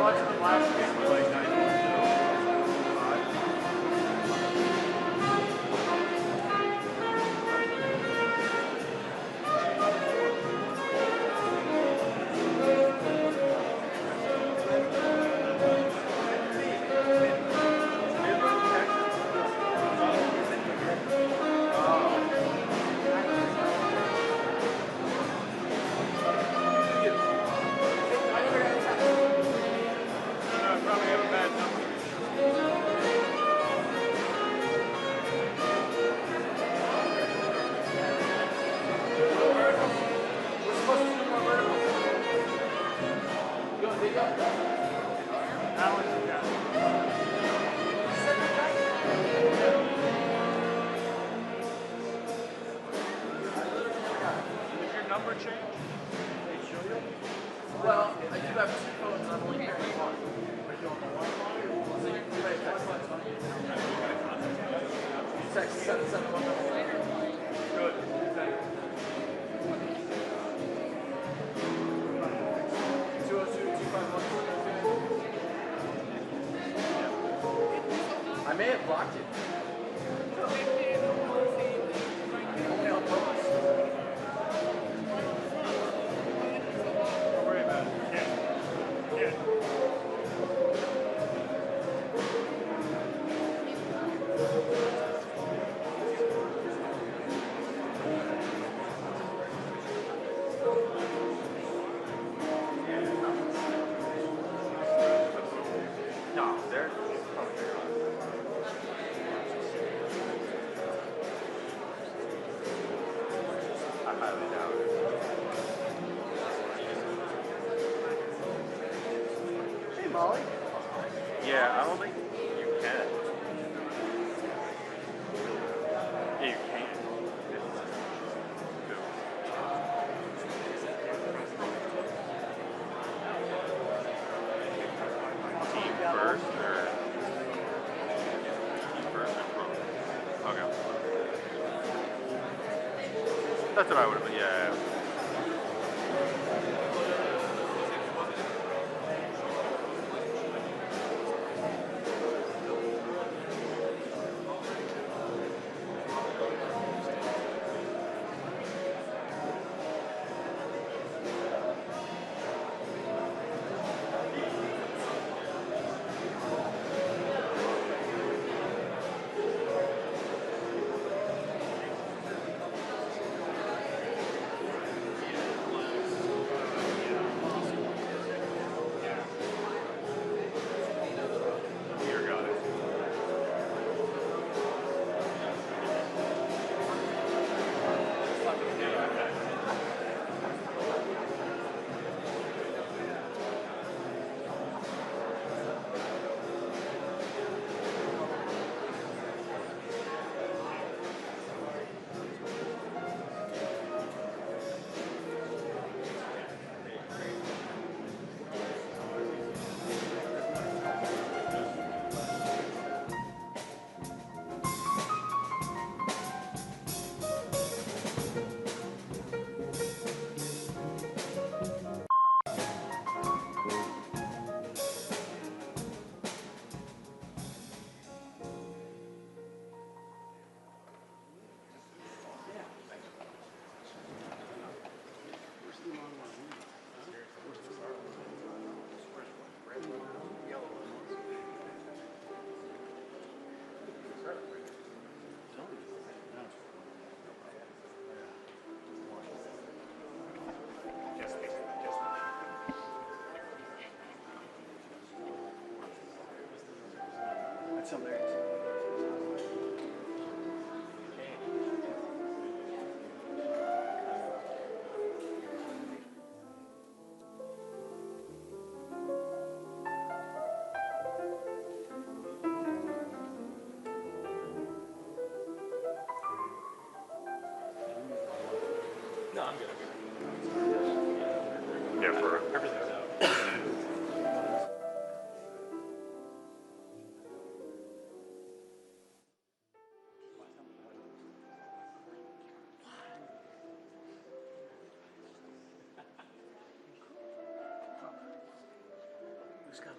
watched the last game of like 91. Well, I do have two phones, I'm only carrying one. So you can write a text message on it. Text 771. Good. Thank you. 202-251. I may have blocked it. Only on purpose. Don't worry about it. Yeah. No, they're I highly doubt it. Hey, Molly. Yeah, I don't think you can. Yeah, you can. Team first or pro? Okay. That's what I would have been, yeah. That's hilarious. No, I'm good. Yeah, for everything's out. Who's got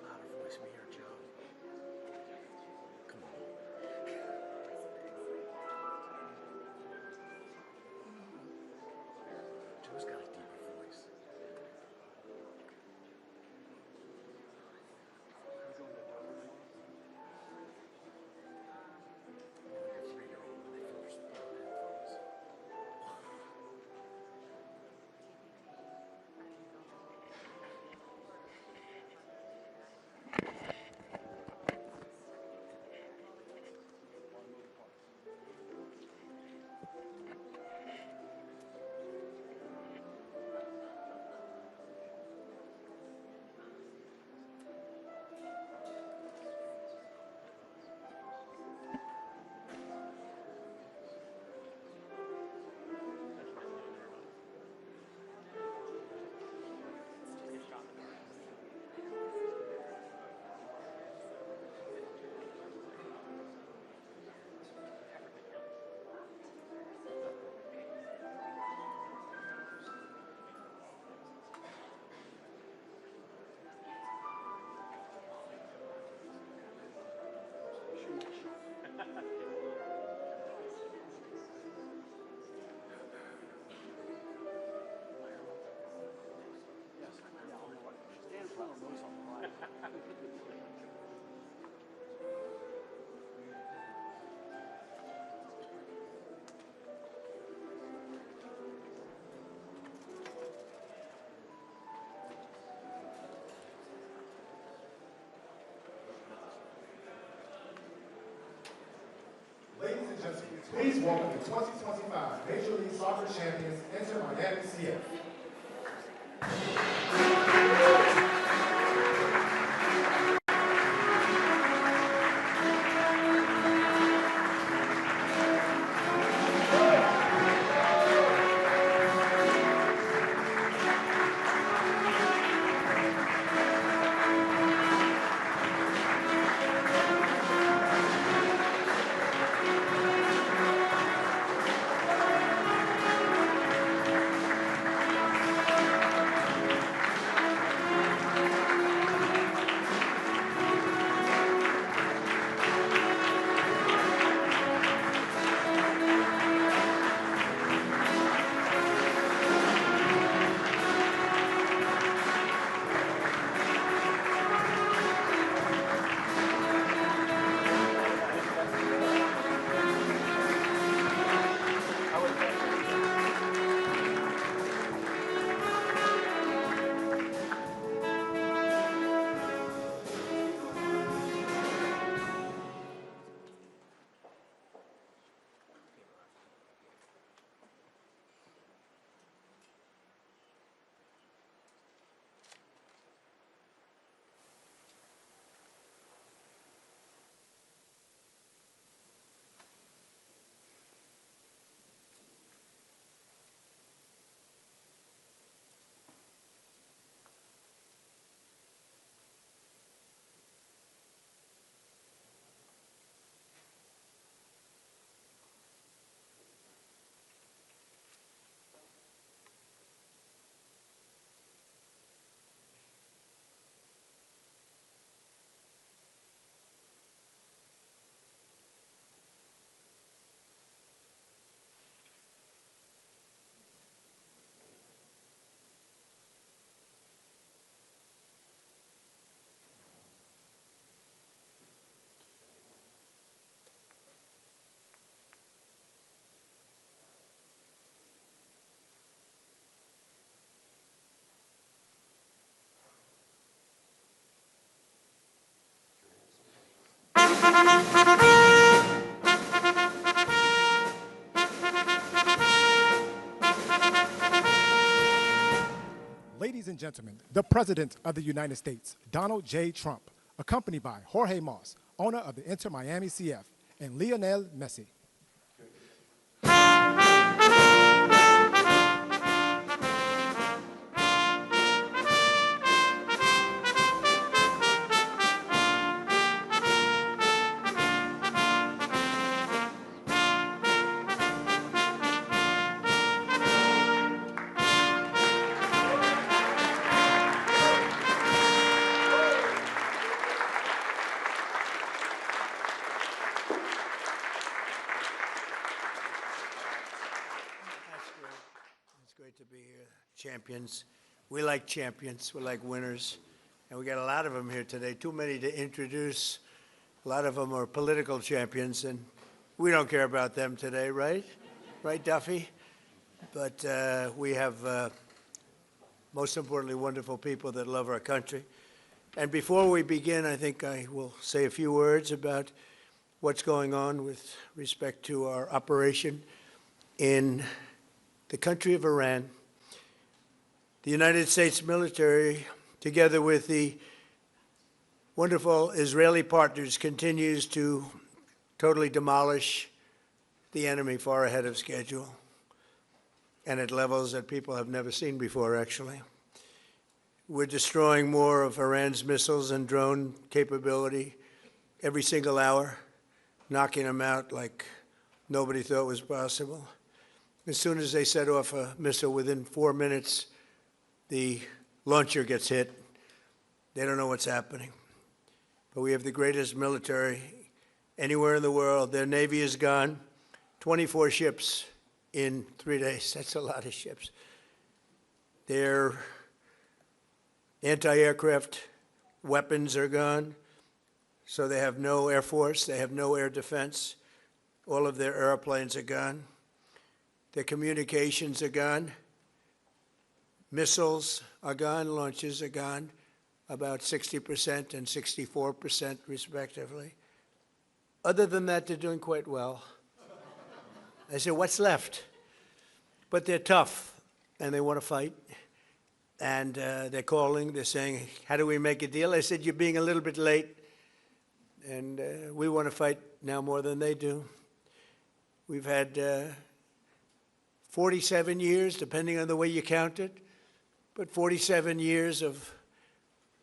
welcome the 2025 Major League Soccer champions, Inter Miami CF. Ladies and gentlemen, the President of the United States, Donald J. Trump, accompanied by Jorge Mas, owner of the Inter Miami CF, and Lionel Messi. To be here. Champions. We like champions. We like winners. And we got a lot of them here today. Too many to introduce. A lot of them are political champions, and we don't care about them today, right? Right, Duffy? But we have, most importantly, wonderful people that love our country. And before we begin, I think I will say a few words about what's going on with respect to our operation in the country of Iran. The United States military, together with the wonderful Israeli partners, continues to totally demolish the enemy far ahead of schedule and at levels that people have never seen before, actually. We're destroying more of Iran's missiles and drone capability every single hour, knocking them out like nobody thought was possible. As soon as they set off a missile, within 4 minutes, the launcher gets hit. They don't know what's happening. But we have the greatest military anywhere in the world. Their Navy is gone. 24 ships in 3 days. That's a lot of ships. Their anti-aircraft weapons are gone. So they have no air force. They have no air defense. All of their airplanes are gone. Their communications are gone. Missiles are gone. Launches are gone, about 60% and 64% respectively. Other than that, they're doing quite well. I said, what's left? But they're tough, and they want to fight. And they're calling, they're saying, how do we make a deal? I said, you're being a little bit late, and we want to fight now more than they do. We've had 47 years, depending on the way you count it, but 47 years of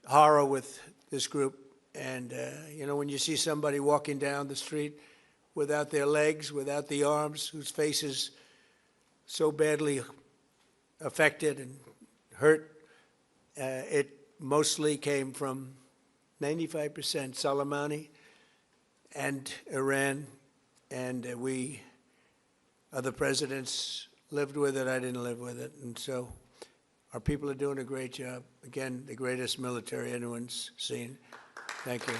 horror with this group. And, you know, when you see somebody walking down the street without their legs, without the arms, whose face is so badly affected and hurt, it mostly came from 95% Soleimani and Iran, and we, other presidents, lived with it. I didn't live with it. And so our people are doing a great job. Again, the greatest military anyone's seen. Thank you.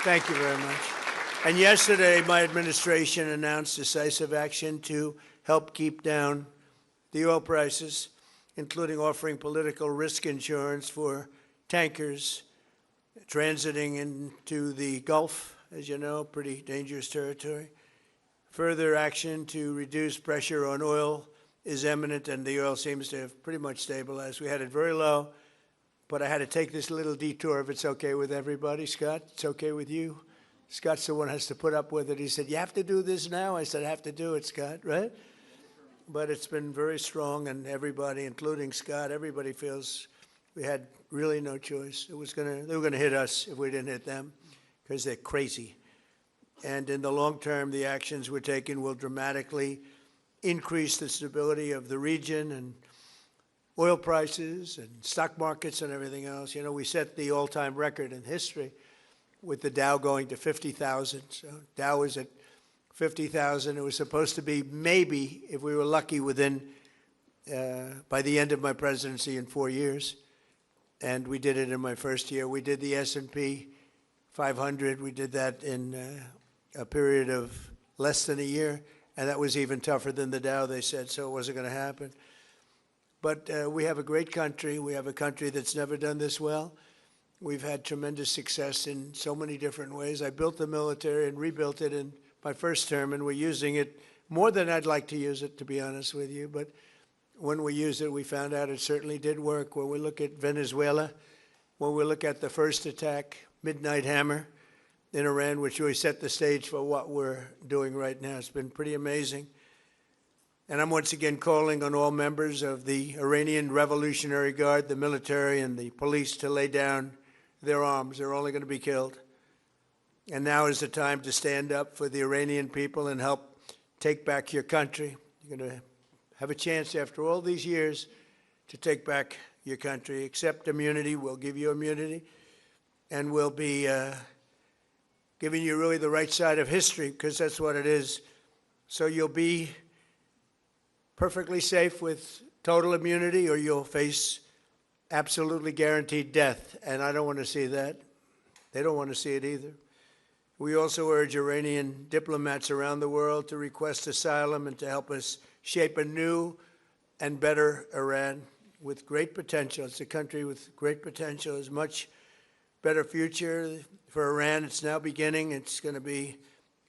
Thank you very much. And yesterday, my administration announced decisive action to help keep down the oil prices, including offering political risk insurance for tankers transiting into the Gulf, as you know, pretty dangerous territory. Further action to reduce pressure on oil is imminent, and the oil seems to have pretty much stabilized. We had it very low, but I had to take this little detour, if it's okay with everybody. Scott, it's okay with you? Scott's the one who has to put up with it. He said, you have to do this now? I said, I have to do it, Scott, right? But it's been very strong, and everybody, including Scott, everybody feels we had really no choice. They were gonna hit us if we didn't hit them, because they're crazy. And in the long term, the actions we're taking will dramatically increase the stability of the region and oil prices and stock markets and everything else. You know, we set the all-time record in history with the Dow going to 50,000. So Dow was at 50,000. It was supposed to be maybe, if we were lucky, within, by the end of my presidency in 4 years. And we did it in my first year. We did the S&P 500. We did that in a period of less than a year. And that was even tougher than the Dow, they said, so it wasn't going to happen. But we have a great country. We have a country that's never done this well. We've had tremendous success in so many different ways. I built the military and rebuilt it in my first term, and we're using it more than I'd like to use it, to be honest with you. But when we used it, we found out it certainly did work. When we look at Venezuela, when we look at the first attack, Midnight Hammer, in Iran, which really set the stage for what we're doing right now. It's been pretty amazing. And I'm once again calling on all members of the Iranian Revolutionary Guard, the military and the police, to lay down their arms. They're only going to be killed. And now is the time to stand up for the Iranian people and help take back your country. You're going to have a chance after all these years to take back your country. Accept immunity. We'll give you immunity. And we'll be giving you really the right side of history, because that's what it is. So you'll be perfectly safe with total immunity, or you'll face absolutely guaranteed death. And I don't want to see that. They don't want to see it either. We also urge Iranian diplomats around the world to request asylum and to help us shape a new and better Iran with great potential. It's a country with great potential. It's much better future for Iran. It's now beginning. It's going to be,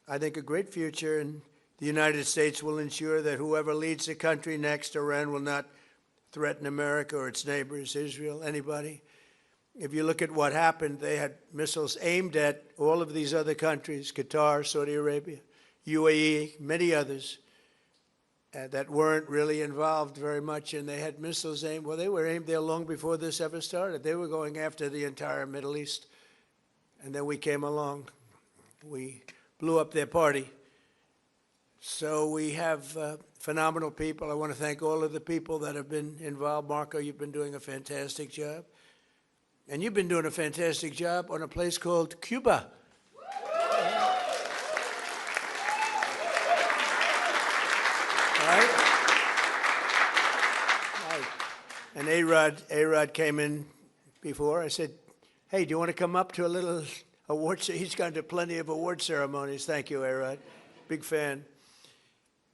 I think, a great future. And the United States will ensure that whoever leads the country next, Iran will not threaten America or its neighbors, Israel, anybody. If you look at what happened, they had missiles aimed at all of these other countries, Qatar, Saudi Arabia, UAE, many others, that weren't really involved very much, and they had missiles aimed. Well, they were aimed there long before this ever started. They were going after the entire Middle East. And then we came along. We blew up their party. So we have phenomenal people. I want to thank all of the people that have been involved. Marco, you've been doing a fantastic job. And you've been doing a fantastic job on a place called Cuba. Right? And A-Rod came in before. I said, hey, do you want to come up to a little award? He's gone to plenty of award ceremonies. Thank you, A-Rod. Big fan.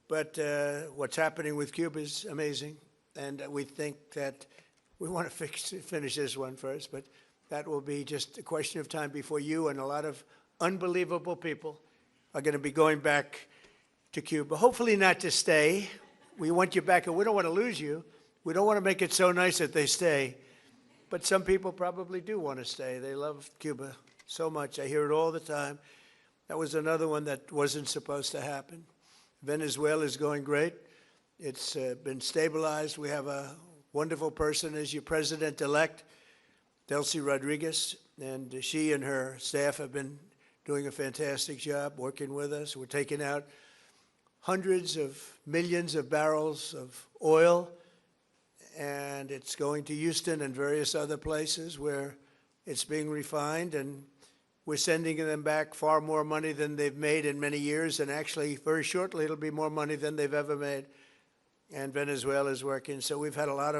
But what's happening with Cuba is amazing. And we think that we want to finish this one first, but that will be just a question of time before you and a lot of unbelievable people are going to be going back to Cuba. Hopefully not to stay. We want you back, and we don't want to lose you. We don't want to make it so nice that they stay. But some people probably do want to stay. They love Cuba so much. I hear it all the time. That was another one that wasn't supposed to happen. Venezuela is going great. It's been stabilized. We have a wonderful person as your president-elect, Delcy Rodriguez, and she and her staff have been doing a fantastic job working with us. We're taking out hundreds of millions of barrels of oil, and it's going to Houston and various other places where it's being refined, and we're sending them back far more money than they've made in many years, and actually very shortly it'll be more money than they've ever made. And Venezuela is working. So we've had a lot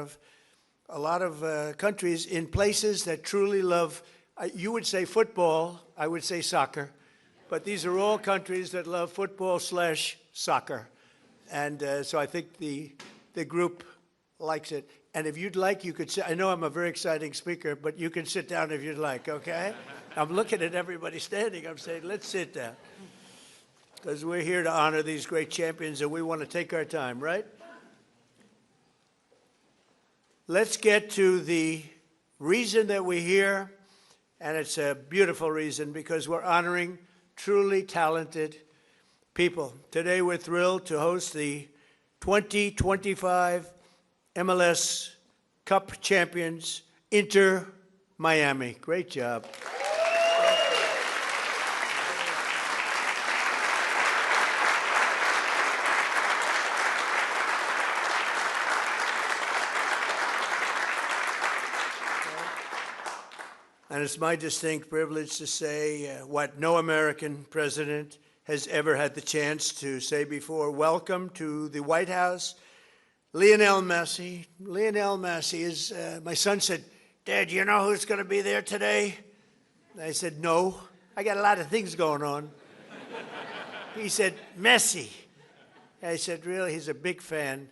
of countries in places that truly love, you would say football, I would say soccer, but these are all countries that love football/soccer. And so I think the group likes it. And if you'd like, you could sit. I know I'm a very exciting speaker, but you can sit down if you'd like, okay? I'm looking at everybody standing. I'm saying, let's sit down. Because we're here to honor these great champions, and we want to take our time, right? Let's get to the reason that we're here, and it's a beautiful reason because we're honoring truly talented people. Today we're thrilled to host the 2025 MLS Cup champions, Inter Miami. Great job. And it's my distinct privilege to say what no American president has ever had the chance to say before. Welcome to the White House, Lionel Messi. Lionel Messi is, my son said, Dad, you know who's going to be there today? And I said, no, I got a lot of things going on. He said, Messi. I said, really? He's a big fan.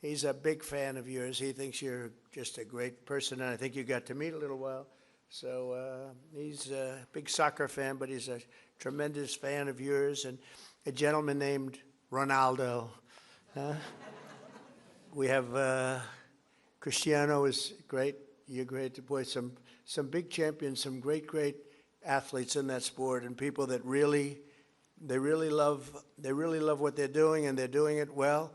He's a big fan of yours. He thinks you're just a great person, and I think you got to meet a little while. So he's a big soccer fan, but he's a tremendous fan of yours, and a gentleman named Ronaldo. We have Cristiano is great. You're great. Boy, some big champions, some great athletes in that sport, and people that really love what they're doing, and they're doing it well.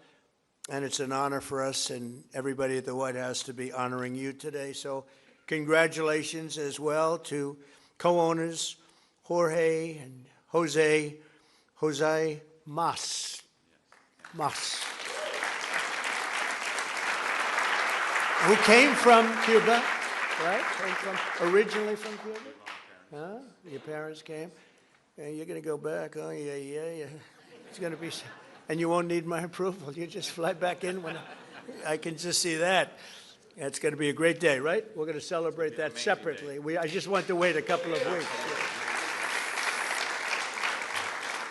And it's an honor for us and everybody at the White House to be honoring you today. So congratulations as well to co-owners Jorge and Jose Mas, who came from Cuba, right? Originally from Cuba? Huh? Your parents came? And you're going to go back, oh, yeah. It's going to be, and you won't need my approval. You just fly back in when I can just see that. It's going to be a great day, right? We're going to celebrate that separately. I just want to wait a couple of weeks.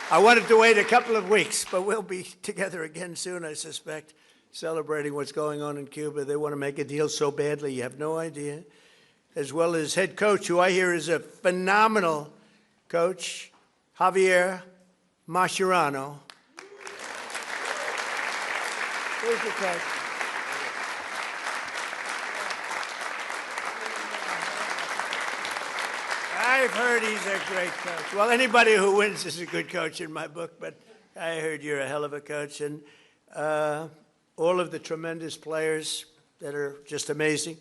I wanted to wait a couple of weeks, but we'll be together again soon, I suspect, celebrating what's going on in Cuba. They want to make a deal so badly, you have no idea. As well as head coach, who I hear is a phenomenal coach, Javier Mascherano. Where's the coach? I've heard he's a great coach. Well, anybody who wins is a good coach in my book, but I heard you're a hell of a coach. And all of the tremendous players that are just amazing.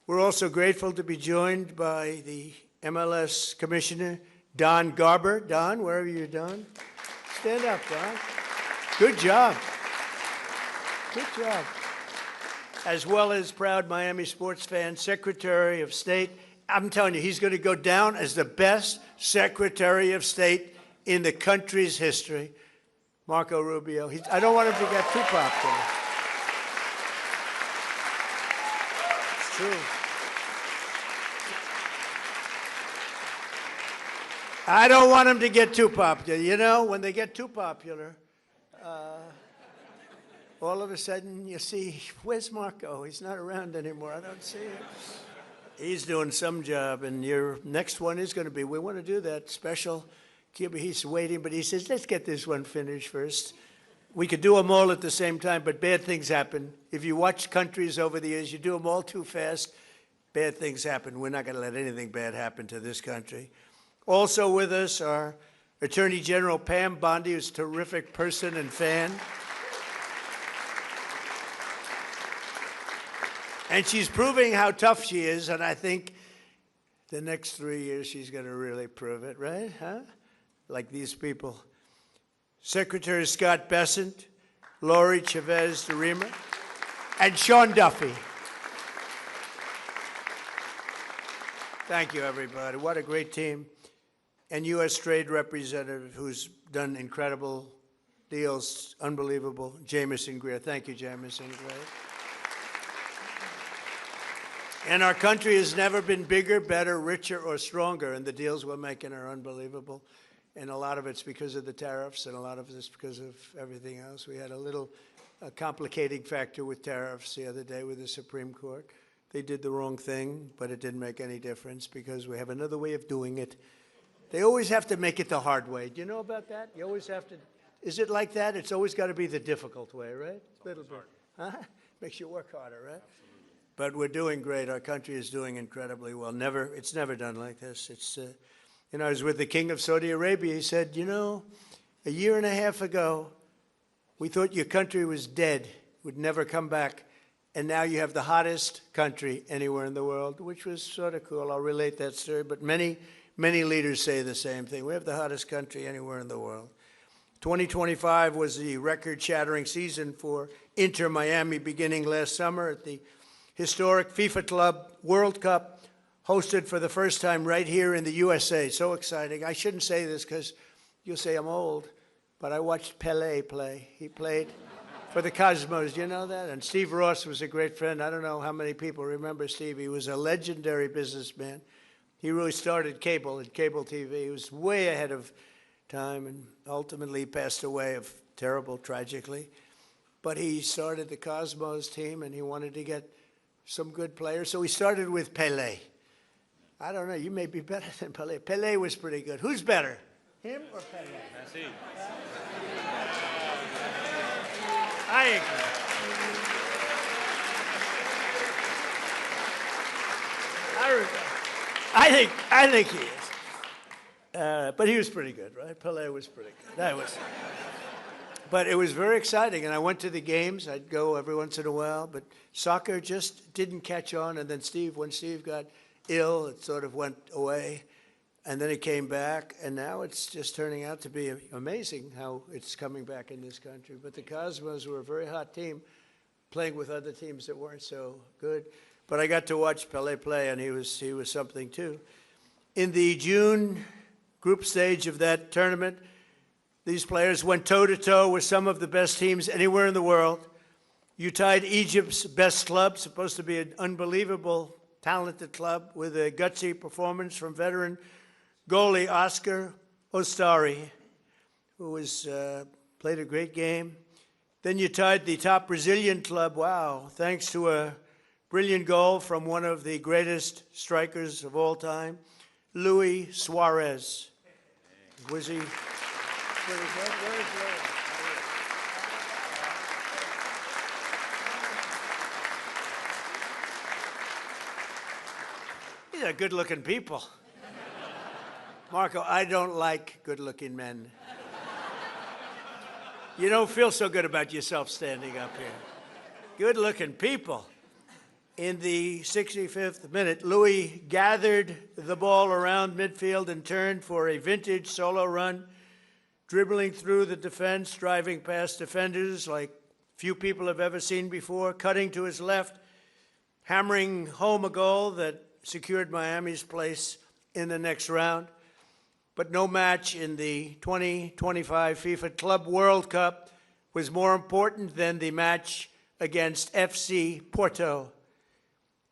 We're also grateful to be joined by the MLS Commissioner, Don Garber. Don, wherever you're, Don. Stand up, Don. Good job. Good job. As well as proud Miami sports fan, Secretary of State. I'm telling you, he's going to go down as the best Secretary of State in the country's history, Marco Rubio. I don't want him to get too popular. It's true. I don't want him to get too popular. You know, when they get too popular, all of a sudden you see, where's Marco? He's not around anymore. I don't see him. He's doing some job, and your next one is going to be, we want to do that special Cuba. He's waiting, but he says, let's get this one finished first. We could do them all at the same time, but bad things happen. If you watch countries over the years, you do them all too fast, bad things happen. We're not going to let anything bad happen to this country. Also with us are Attorney General Pam Bondi, who's a terrific person and fan. And she's proving how tough she is, and I think the next 3 years she's going to really prove it, right? Huh? Like these people. Secretary Scott Bessent, Lori Chavez de Rima, and Sean Duffy. Thank you, everybody. What a great team. And U.S. Trade Representative, who's done incredible deals, unbelievable, Jamison Greer. Thank you, Jamison Greer. And our country has never been bigger, better, richer, or stronger, and the deals we're making are unbelievable. And a lot of it's because of the tariffs, and a lot of it's because of everything else. We had a little complicating factor with tariffs the other day with the Supreme Court. They did the wrong thing, but it didn't make any difference because we have another way of doing it. They always have to make it the hard way. Do you know about that? You always have to. Is it like that? It's always got to be the difficult way, right? A little bit. Huh? Makes you work harder, right? But we're doing great. Our country is doing incredibly well. It's never done like this. It's, I was with the King of Saudi Arabia. He said, a year and a half ago, we thought your country was dead, would never come back. And now you have the hottest country anywhere in the world, which was sort of cool. I'll relate that story. But many leaders say the same thing. We have the hottest country anywhere in the world. 2025 was the record-shattering season for Inter Miami beginning last summer at the historic FIFA Club World Cup, hosted for the first time right here in the USA. So exciting. I shouldn't say this because you'll say I'm old, but I watched Pelé play. He played for the Cosmos. Do you know that? And Steve Ross was a great friend. I don't know how many people remember Steve. He was a legendary businessman. He really started cable and cable TV. He was way ahead of time and ultimately passed away of tragically. But he started the Cosmos team, and he wanted to get some good players. So he started with Pelé. I don't know, you may be better than Pelé. Pelé was pretty good. Who's better, him or Pelé? Merci. I agree. I think he is. But he was pretty good, right? Pelé was pretty good. But it was very exciting, and I went to the games. I'd go every once in a while, but soccer just didn't catch on. And then when Steve got ill, it sort of went away, and then it came back, and now it's just turning out to be amazing how it's coming back in this country. But the Cosmos were a very hot team, playing with other teams that weren't so good. But I got to watch Pelé play, and he was something too. In the June group stage of that tournament, these players went toe-to-toe with some of the best teams anywhere in the world. You tied Egypt's best club, supposed to be an unbelievable, talented club, with a gutsy performance from veteran goalie Oscar Ostari, who played a great game. Then you tied the top Brazilian club, wow, thanks to a brilliant goal from one of the greatest strikers of all time, Luis Suarez. Was he... These are good-looking people. Marco, I don't like good-looking men. You don't feel so good about yourself standing up here. Good-looking people. In the 65th minute, Louis gathered the ball around midfield and turned for a vintage solo run, dribbling through the defense, driving past defenders like few people have ever seen before, cutting to his left, hammering home a goal that secured Miami's place in the next round. But no match in the 2025 FIFA Club World Cup was more important than the match against FC Porto.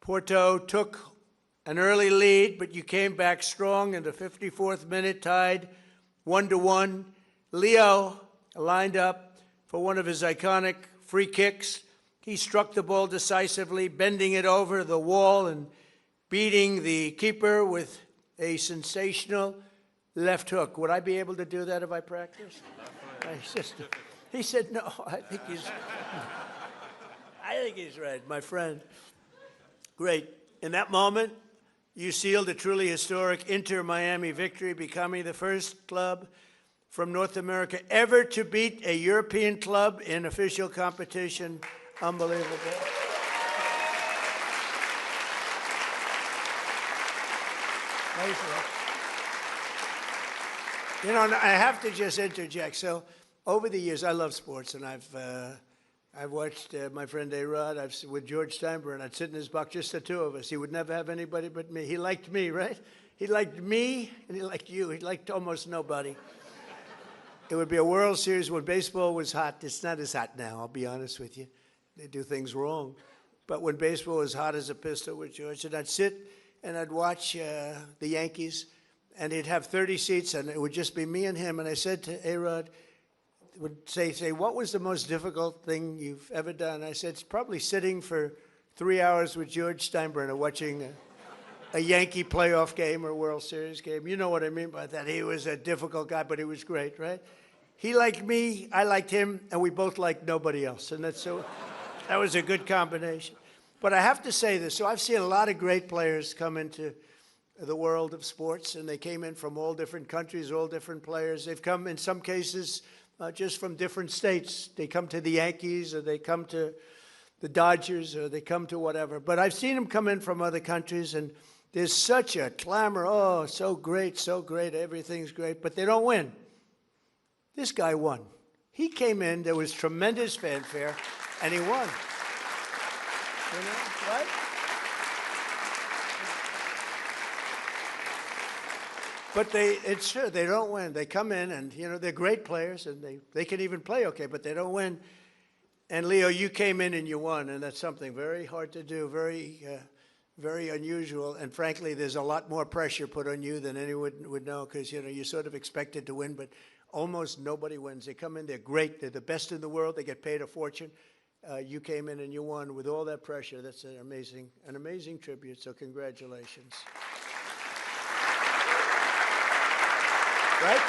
Porto took an early lead, but you came back strong in the 54th minute, tied 1-1. Leo lined up for one of his iconic free kicks. He struck the ball decisively, bending it over the wall and beating the keeper with a sensational left hook. Would I be able to do that if I practiced? He said, no, I think he's right, my friend. Great. In that moment, you sealed a truly historic Inter-Miami victory, becoming the first club from North America ever to beat a European club in official competition. Unbelievable. You know, I have to just interject. So, over the years, I love sports, and I've watched my friend A-Rod. With George Steinbrenner. I'd sit in his box, just the two of us. He would never have anybody but me. He liked me, right? He liked me, and he liked you. He liked almost nobody. It would be a World Series when baseball was hot. It's not as hot now, I'll be honest with you. They do things wrong. But when baseball was hot as a pistol with George, and I'd sit and I'd watch the Yankees, and he'd have 30 seats, and it would just be me and him. And I said to A-Rod, would say, what was the most difficult thing you've ever done? I said, it's probably sitting for 3 hours with George Steinbrenner watching a Yankee playoff game or World Series game. You know what I mean by that. He was a difficult guy, but he was great, right? He liked me, I liked him, and we both liked nobody else. And that was a good combination. But I have to say this. So I've seen a lot of great players come into the world of sports, and they came in from all different countries, all different players. They've come, in some cases, just from different states. They come to the Yankees, or they come to the Dodgers, or they come to whatever. But I've seen them come in from other countries, and there's such a clamor. Oh, so great, everything's great. But they don't win. This guy won. He came in, there was tremendous fanfare, and he won. You know, right? But it's true, they don't win. They come in and, you know, they're great players, and they can even play okay, but they don't win. And Leo, you came in and you won, and that's something very hard to do, very unusual. And frankly, there's a lot more pressure put on you than anyone would know, because, you know, you're sort of expected to win, but almost nobody wins. They come in, they're great, they're the best in the world, they get paid a fortune. You came in and you won with all that pressure. That's an amazing tribute, so congratulations. Right?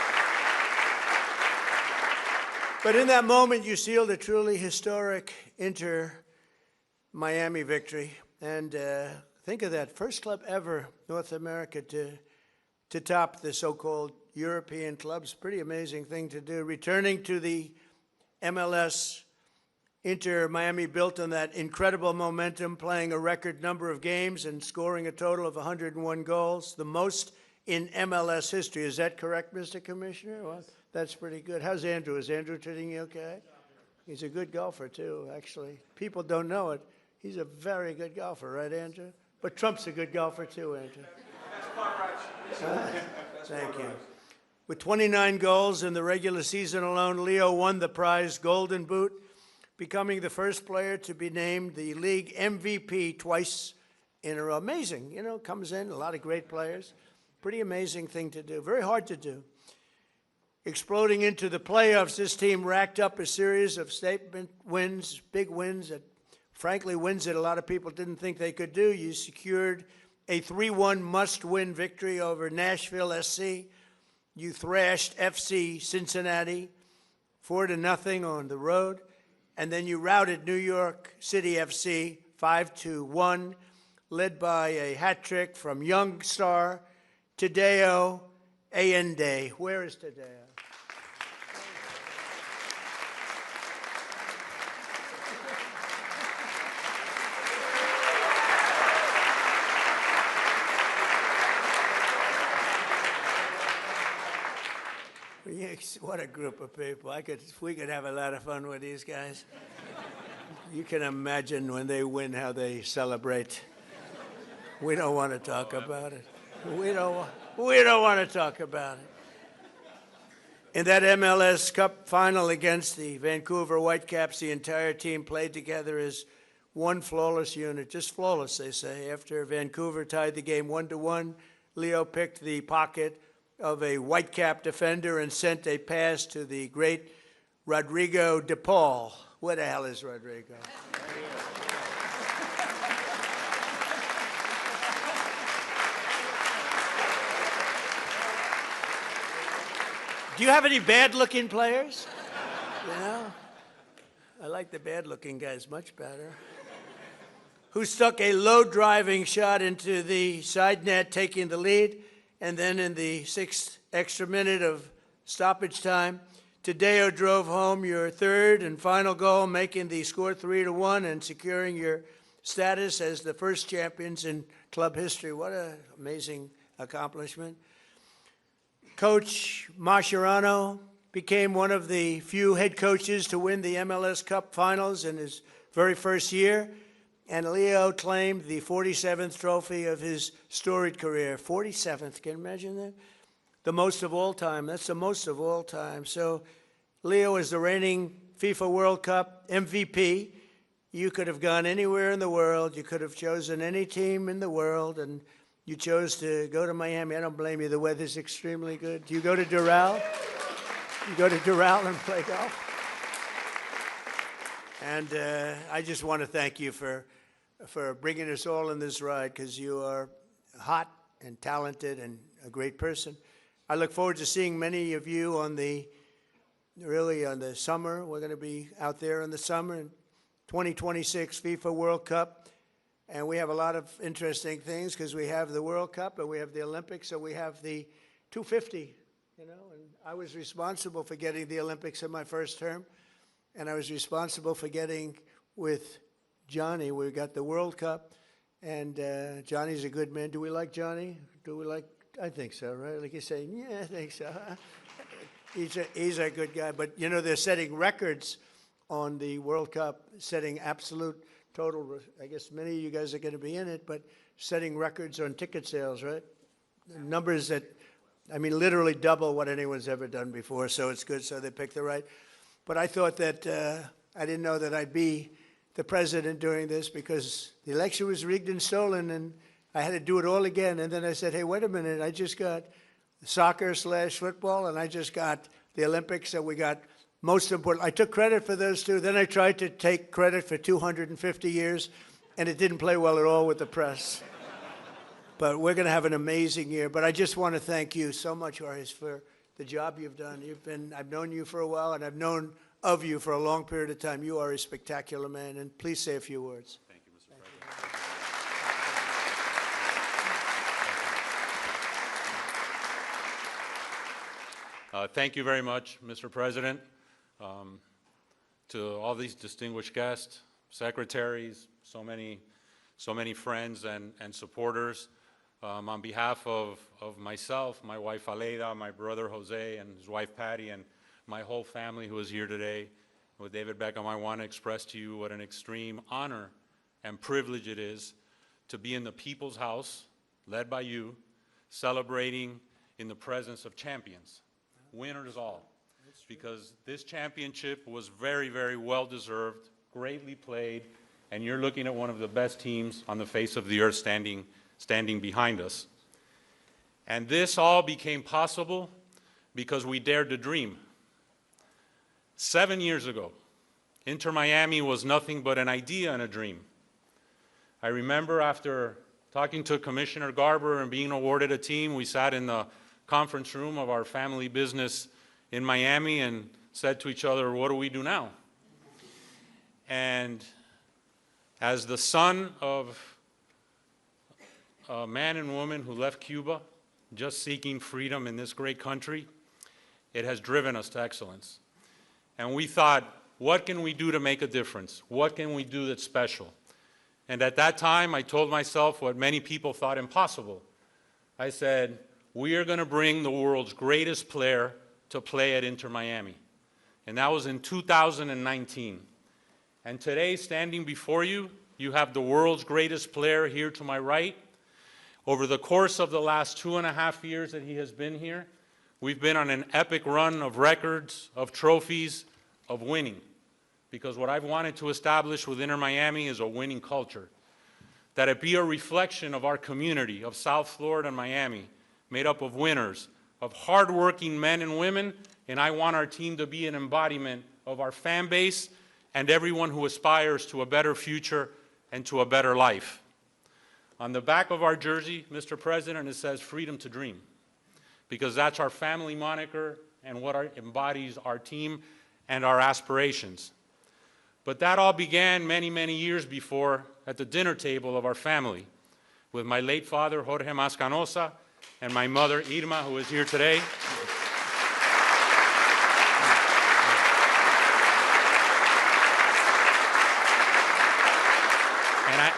But in that moment, you sealed a truly historic Inter-Miami victory. And think of that, first club ever, North America, to top the so-called European clubs. Pretty amazing thing to do. Returning to the MLS, Inter-Miami built on that incredible momentum, playing a record number of games and scoring a total of 101 goals, the most in MLS history. Is that correct, Mr. Commissioner? Well, that's pretty good. How's Andrew? Is Andrew treating you okay? He's a good golfer, too, actually. People don't know it. He's a very good golfer, right, Andrew? But Trump's a good golfer, too, Andrew. Thank you. With 29 goals in the regular season alone, Leo won the prize Golden Boot, becoming the first player to be named the league MVP twice in a row. Amazing, you know, comes in, a lot of great players. Pretty amazing thing to do, very hard to do. Exploding into the playoffs, this team racked up a series of statement wins, big wins, that frankly wins that a lot of people didn't think they could do. You secured a 3-1 must-win victory over Nashville SC. You thrashed FC Cincinnati 4-0 on the road. And then you routed New York City FC 5-1, led by a hat trick from young star Tadeo Allende. Where is Tadeo? What a group of people. We could have a lot of fun with these guys. You can imagine when they win how they celebrate. We don't want to talk about it. We don't want to talk about it. In that MLS Cup final against the Vancouver Whitecaps, the entire team played together as one flawless unit. Just flawless, they say. After Vancouver tied the game 1-1, Leo picked the pocket of a Whitecap defender and sent a pass to the great Rodrigo de Paul. Where the hell is Rodrigo? Do you have any bad-looking players? You know? I like the bad-looking guys much better. Who stuck a low-driving shot into the side net, taking the lead, and then in the 6th extra minute of stoppage time, Tadeo drove home your third and final goal, making the score 3-1 and securing your status as the first champions in club history. What an amazing accomplishment. Coach Mascherano became one of the few head coaches to win the MLS Cup Finals in his very first year, and Leo claimed the 47th trophy of his storied career. 47th, can you imagine that? The most of all time. That's the most of all time. So Leo is the reigning FIFA World Cup MVP. You could have gone anywhere in the world. You could have chosen any team in the world, and you chose to go to Miami. I don't blame you. The weather's extremely good. Do you go to Doral? You go to Doral and play golf? And I just want to thank you for bringing us all in this ride, because you are hot and talented and a great person. I look forward to seeing many of you on the summer. We're going to be out there in the summer in 2026 FIFA World Cup. And we have a lot of interesting things, because we have the World Cup and we have the Olympics, so we have the 250, you know. And I was responsible for getting the Olympics in my first term, and I was responsible for getting with Johnny. We got the World Cup, and Johnny's a good man. Do we like Johnny? Do we like? I think so, right? Like you're saying, yeah, I think so. He's a good guy, but you know, they're setting records on the World Cup, setting absolute total. I guess many of you guys are going to be in it, but setting records on ticket sales, right? Numbers that, I mean, literally double what anyone's ever done before. So it's good. So they picked the right. But I thought that I didn't know that I'd be the president doing this, because the election was rigged and stolen, and I had to do it all again. And then I said, hey, wait a minute. I just got soccer/football, and I just got the Olympics, so we got most important. I took credit for those two. Then I tried to take credit for 250 years, and it didn't play well at all with the press. But we're going to have an amazing year. But I just want to thank you so much, Horace, for the job you've done. I've known you for a while, and I've known of you for a long period of time. You are a spectacular man, and please say a few words. Thank you, Mr. President. Thank you very much, Mr. President. To all these distinguished guests, secretaries, so many friends and supporters, on behalf of myself, my wife Aleida, my brother Jose, and his wife Patty, and my whole family who is here today, with David Beckham, I want to express to you what an extreme honor and privilege it is to be in the People's House, led by you, celebrating in the presence of champions, winners all. Because this championship was very, very well-deserved, greatly played, and you're looking at one of the best teams on the face of the earth standing behind us. And this all became possible because we dared to dream. 7 years ago, Inter Miami was nothing but an idea and a dream. I remember after talking to Commissioner Garber and being awarded a team, we sat in the conference room of our family business in Miami and said to each other, what do we do now? And as the son of a man and woman who left Cuba just seeking freedom in this great country, it has driven us to excellence. And we thought, what can we do to make a difference? What can we do that's special? And at that time, I told myself what many people thought impossible. I said, we are going to bring the world's greatest player to play at Inter Miami. And that was in 2019. And today, standing before you, you have the world's greatest player here to my right. Over the course of the last 2.5 years that he has been here, we've been on an epic run of records, of trophies, of winning. Because what I've wanted to establish with Inter Miami is a winning culture. That it be a reflection of our community of South Florida and Miami, made up of winners, of hardworking men and women, and I want our team to be an embodiment of our fan base and everyone who aspires to a better future and to a better life. On the back of our jersey, Mr. President, it says freedom to dream, because that's our family moniker, and what embodies our team and our aspirations. But that all began many, many years before at the dinner table of our family with my late father, Jorge Mascanosa, and my mother, Irma, who is here today.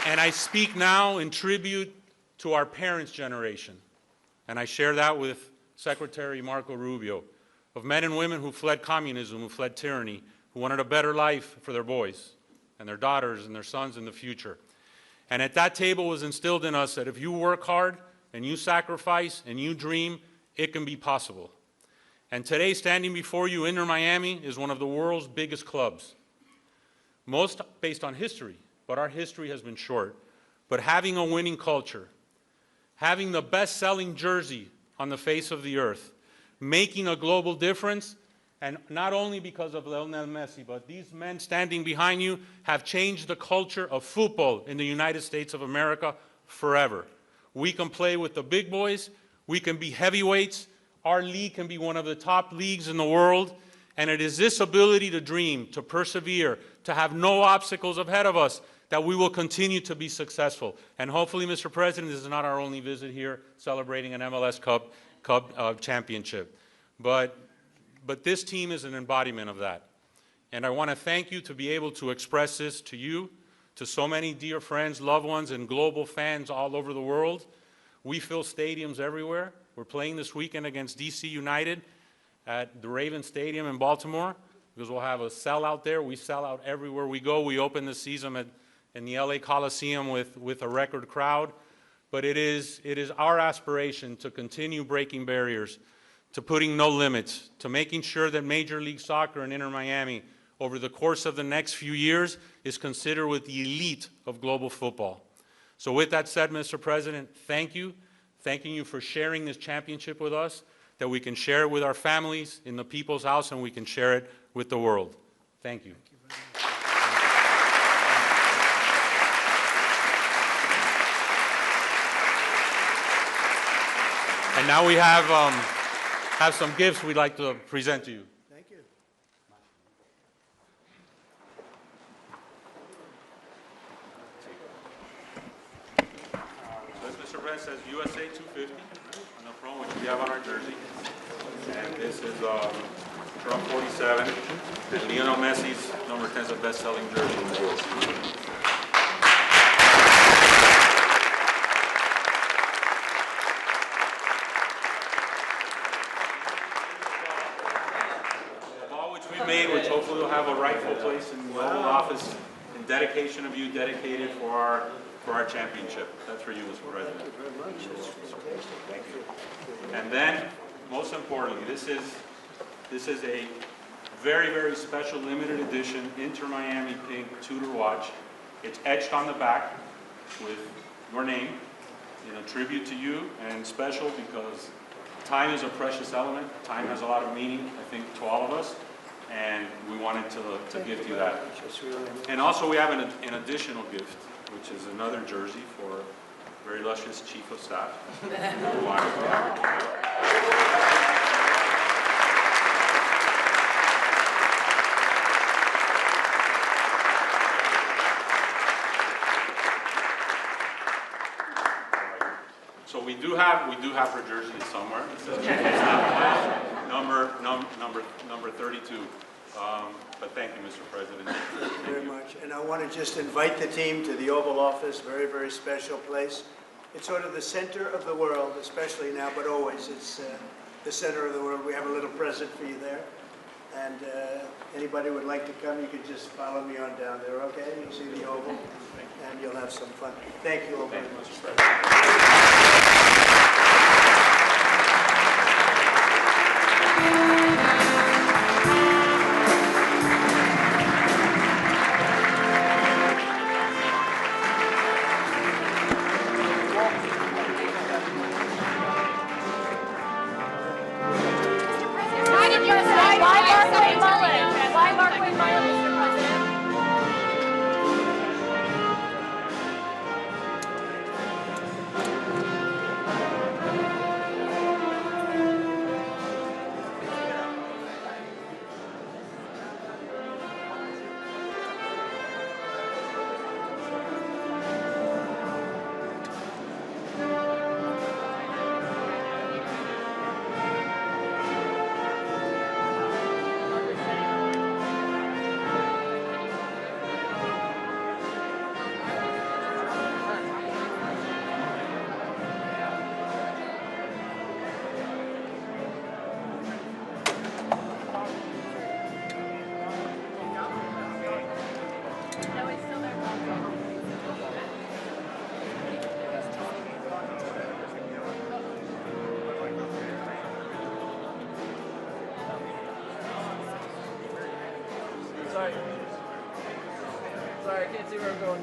And I speak now in tribute to our parents' generation, and I share that with Secretary Marco Rubio, of men and women who fled communism, who fled tyranny, who wanted a better life for their boys and their daughters and their sons in the future. And at that table was instilled in us that if you work hard and you sacrifice and you dream, it can be possible. And today, standing before you, Inter Miami is one of the world's biggest clubs, most based on history, but our history has been short. But having a winning culture, having the best-selling jersey on the face of the earth, making a global difference, and not only because of Lionel Messi, but these men standing behind you have changed the culture of football in the United States of America forever. We can play with the big boys, we can be heavyweights, our league can be one of the top leagues in the world, and it is this ability to dream, to persevere, to have no obstacles ahead of us that we will continue to be successful. And hopefully, Mr. President, this is not our only visit here celebrating an MLS Cup championship. But this team is an embodiment of that. And I want to thank you to be able to express this to you, to so many dear friends, loved ones, and global fans all over the world. We fill stadiums everywhere. We're playing this weekend against DC United at the Raven Stadium in Baltimore because we'll have a sellout there. We sell out everywhere we go. We open the season in the LA Coliseum with a record crowd. But it is our aspiration to continue breaking barriers, to putting no limits, to making sure that Major League Soccer and Inter Miami over the course of the next few years is considered with the elite of global football. So with that said, Mr. President, thank you. Thanking you for sharing this championship with us, that we can share it with our families in the People's House and we can share it with the world. Thank you. And now we have some gifts we'd like to present to you. Thank you. So this, Mr. President, says USA 250 on the front, which we have on our jersey. And this is Trump 47, and Lionel Messi's number 10 is the best-selling jersey in the world. Made, which hopefully will have a rightful place in the Oval Office in dedication of you, dedicated for our championship. That's for you, Mr. President. Thank you very much. Thank you. And then, most importantly, this is a very, very special limited edition Inter Miami pink Tudor watch. It's etched on the back with your name in a tribute to you, and special because time is a precious element. Time has a lot of meaning, I think, to all of us. And we wanted to gift you that. And also we have an additional gift, which is another jersey for very illustrious Chief of Staff. So we do have her jersey somewhere. It says Chief of Staff. Number 32. But thank you, Mr. President. Thank you very much. And I want to just invite the team to the Oval Office, very, very special place. It's sort of the center of the world, especially now, but always. It's the center of the world. We have a little present for you there. And anybody would like to come, you can just follow me on down there, okay? You'll see the Oval, and you'll have some fun. Thank you all very much. Sorry, I can't see where I'm going.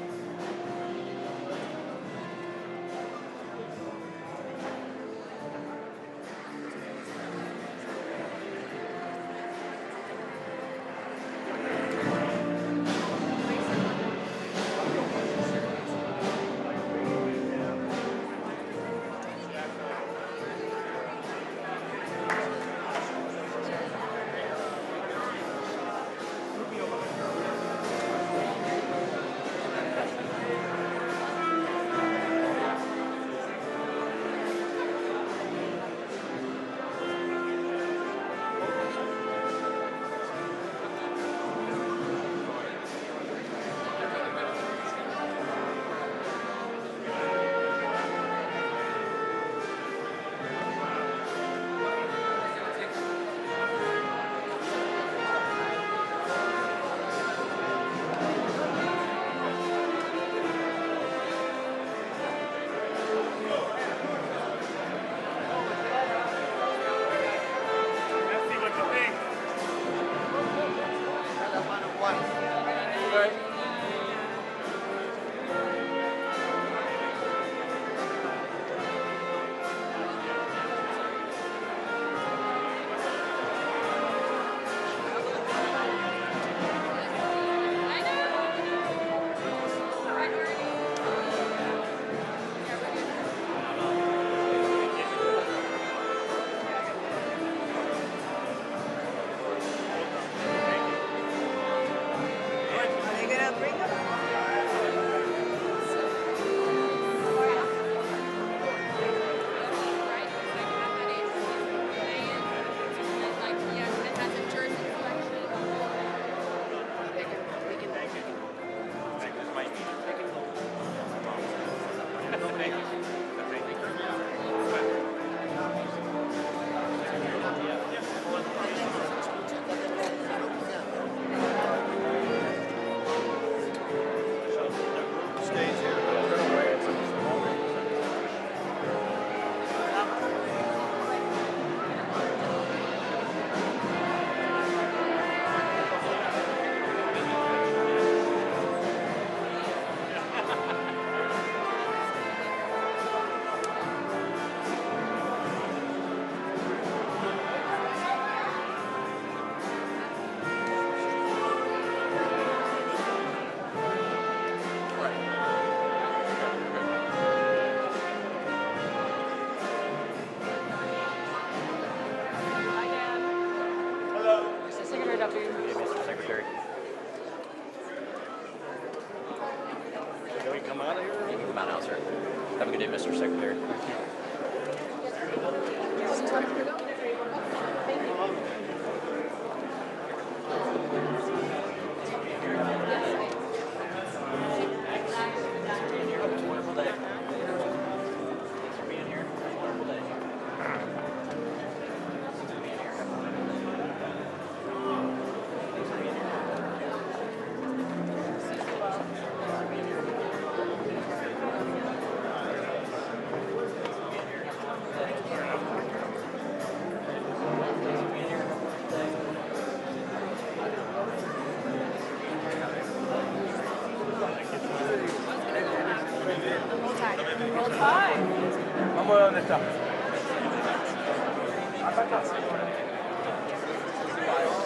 Have a good day, Mr. Secretary.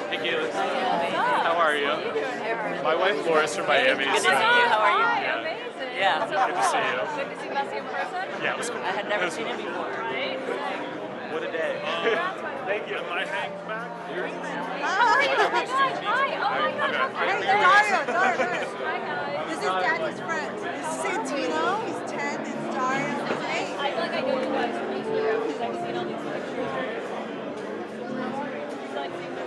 Hey, Caitlin. How are you? My wife Laura's from Miami. Good to see you. How are you? Yeah. Amazing. Yeah, good to see you. Good to see Messi in person. Yeah, it was cool. I had never seen him before. Right? What a day. Thank you. Am I hanging back? Hi. Oh my gosh. Hi. Oh my gosh. Hey, Dario. Hi guys. This is Daddy's friend. This is Santino. He's 10. It's Dario. He's 8. I feel like I know you guys from Instagram because I've seen all these pictures. It's like seeing my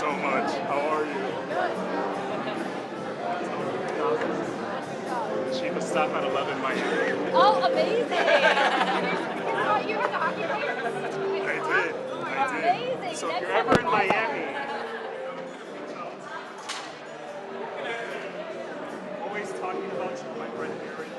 so much. How are you? Chief of Staff at 11 Miami. Oh, amazing! You were talking about I did. Amazing. So if Next you're time ever in I'm Miami, always talking about you, my friend Aaron.